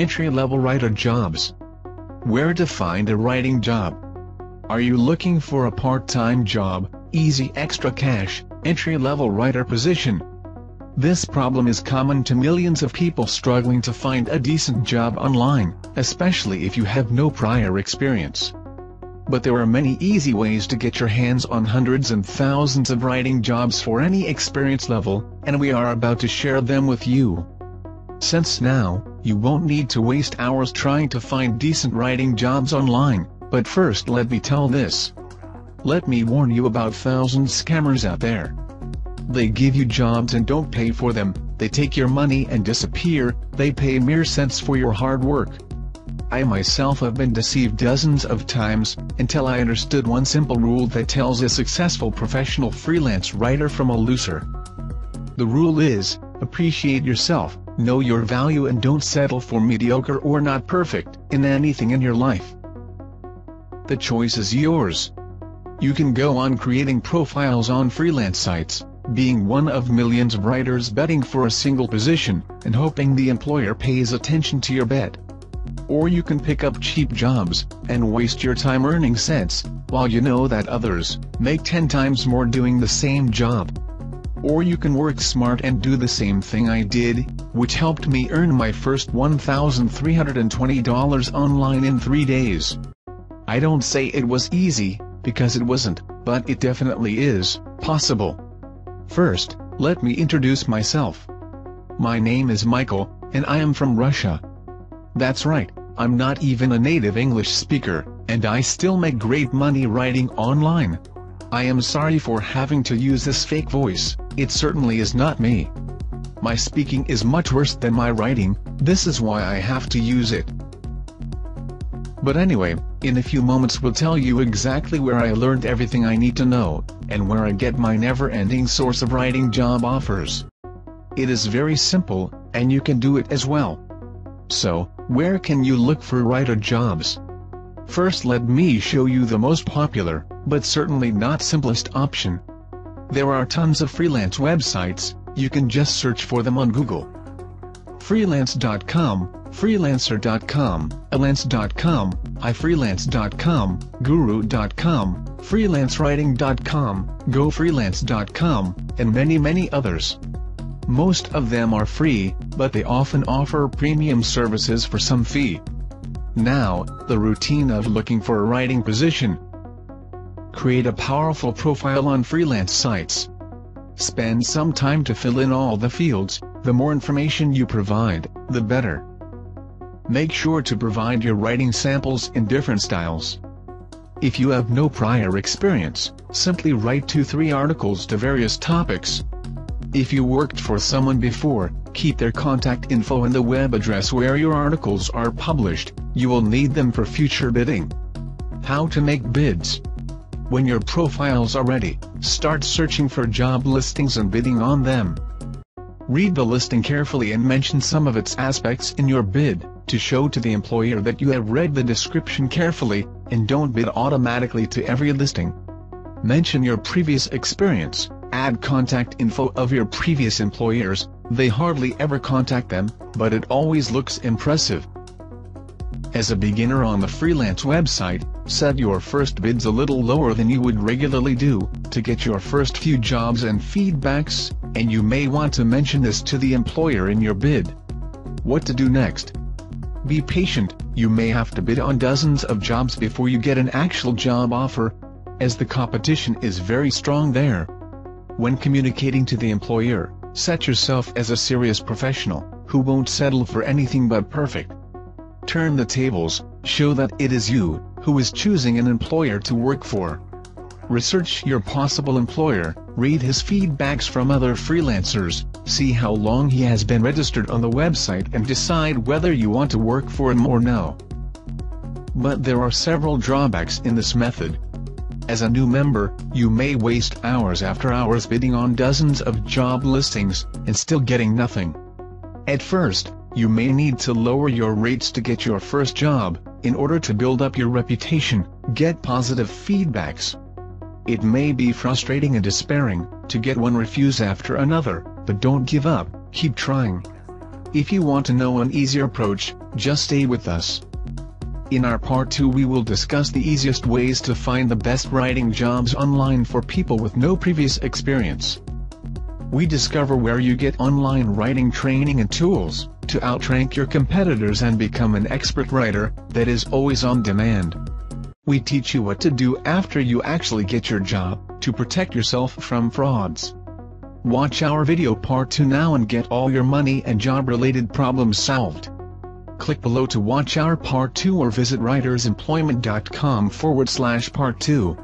entry-level writer jobs. Where to find a writing job? Are you looking for a part-time job, easy extra cash, entry-level writer position? This problem is common to millions of people struggling to find a decent job online, especially if you have no prior experience. But there are many easy ways to get your hands on hundreds and thousands of writing jobs for any experience level, and we are about to share them with you. Since now, you won't need to waste hours trying to find decent writing jobs online, but first let me tell this. Let me warn you about thousands of scammers out there. They give you jobs and don't pay for them, they take your money and disappear, they pay mere cents for your hard work. I myself have been deceived dozens of times, until I understood one simple rule that tells a successful professional freelance writer from a loser. The rule is, appreciate yourself, know your value and don't settle for mediocre or not perfect in anything in your life. The choice is yours. You can go on creating profiles on freelance sites, being one of millions of writers betting for a single position, and hoping the employer pays attention to your bet. Or you can pick up cheap jobs, and waste your time earning cents, while you know that others make 10 times more doing the same job. Or you can work smart and do the same thing I did, which helped me earn my first $1,320 online in 3 days. I don't say it was easy, because it wasn't, but it definitely is possible. First, let me introduce myself. My name is Michael, and I am from Russia. That's right, I'm not even a native English speaker, and I still make great money writing online. I am sorry for having to use this fake voice, it certainly is not me. My speaking is much worse than my writing, this is why I have to use it. But anyway, in a few moments we'll tell you exactly where I learned everything I need to know, and where I get my never-ending source of writing job offers. It is very simple, and you can do it as well. So, where can you look for writer jobs? First let me show you the most popular, but certainly not simplest option. There are tons of freelance websites, you can just search for them on Google. Freelance.com, Freelancer.com, Elance.com, iFreelance.com, Guru.com, FreelanceWriting.com, GoFreelance.com, and many others. Most of them are free, but they often offer premium services for some fee. Now, the routine of looking for a writing position. Create a powerful profile on freelance sites. Spend some time to fill in all the fields, the more information you provide, the better. Make sure to provide your writing samples in different styles. If you have no prior experience, simply write 2-3 articles to various topics. If you worked for someone before, keep their contact info and the web address where your articles are published, you will need them for future bidding. How to make bids. When your profiles are ready, start searching for job listings and bidding on them. Read the listing carefully and mention some of its aspects in your bid, to show to the employer that you have read the description carefully, and don't bid automatically to every listing. Mention your previous experience, add contact info of your previous employers, they hardly ever contact them, but it always looks impressive. As a beginner on the freelance website, set your first bids a little lower than you would regularly do, to get your first few jobs and feedbacks, and you may want to mention this to the employer in your bid. What to do next? Be patient, you may have to bid on dozens of jobs before you get an actual job offer, as the competition is very strong there. When communicating to the employer, set yourself as a serious professional, who won't settle for anything but perfect. Turn the tables, show that it is you who is choosing an employer to work for. Research your possible employer, read his feedbacks from other freelancers, see how long he has been registered on the website and decide whether you want to work for him or no. But there are several drawbacks in this method. As a new member, you may waste hours after hours bidding on dozens of job listings, and still getting nothing. At first, you may need to lower your rates to get your first job, in order to build up your reputation, get positive feedbacks. It may be frustrating and despairing, to get one refuse after another, but don't give up, keep trying. If you want to know an easier approach, just stay with us. In our part 2 we will discuss the easiest ways to find the best writing jobs online for people with no previous experience. We discover where you get online writing training and tools, to outrank your competitors and become an expert writer, that is always on demand. We teach you what to do after you actually get your job, to protect yourself from frauds. Watch our video part 2 now and get all your money and job-related problems solved. Click below to watch our part 2 or visit writersemployment.com/part 2.